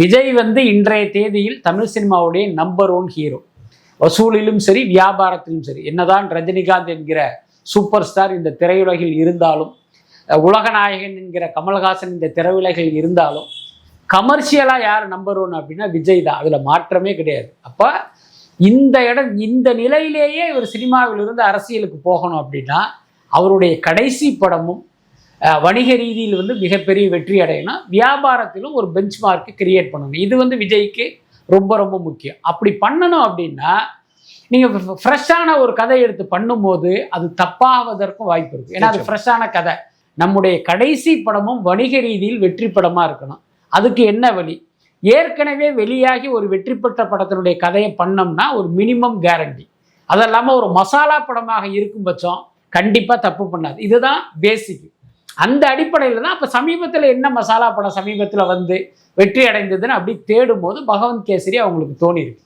விஜய் வந்து இன்றைய தேதியில் தமிழ் சினிமாவுடைய நம்பர் 1 ஹீரோ. வசூலிலும் சரி, வியாபாரத்திலும் சரி. என்னதான் ரஜினிகாந்த் என்கிற சூப்பர் ஸ்டார் இந்த திரையுலகில் இருந்தாலும், உலகநாயகன் என்கிற கமல்ஹாசன் இந்த திரையுலகில் இருந்தாலும், கமர்ஷியலா யார் நம்பர் 1 அப்படின்னா விஜய் தான். அதுல மாற்றமே கிடையாது. அப்ப இந்த நிலையிலேயே இவர் சினிமாவிலிருந்து அரசியலுக்கு போகணும் அப்படின்னா அவருடைய கடைசி படமும் வணிக ரீதியில் வந்து மிகப்பெரிய வெற்றி அடையணும், வியாபாரத்திலும் ஒரு பெஞ்ச் மார்க்கு கிரியேட் பண்ணணும். இது வந்து விஜய்க்கு ரொம்ப ரொம்ப முக்கியம். அப்படி பண்ணணும் அப்படின்னா நீங்கள் ஃப்ரெஷ்ஷான ஒரு கதை எடுத்து பண்ணும்போது அது தப்பாவதற்கும் வாய்ப்பு இருக்குது. ஏன்னா அது ஃப்ரெஷ்ஷான கதை. நம்முடைய கடைசி படமும் வணிக ரீதியில் வெற்றி படமாக இருக்கணும். அதுக்கு என்ன வழி? ஏற்கனவே வெளியாகி ஒரு வெற்றி பெற்ற படத்தினுடைய கதையை பண்ணோம்னா ஒரு மினிமம் கேரண்டி. அது இல்லாமல் ஒரு மசாலா படமாக இருக்கும் பட்சம் கண்டிப்பாக தப்பு பண்ணாது. இதுதான் பேசிக். அந்த அடிப்படையில் தான் இப்போ சமீபத்தில் என்ன மசாலா படம் சமீபத்தில் வந்து வெற்றி அடைந்ததுன்னு அப்படி தேடும் போது பகவந்த் கேசரி அவங்களுக்கு தோணியிருக்கு.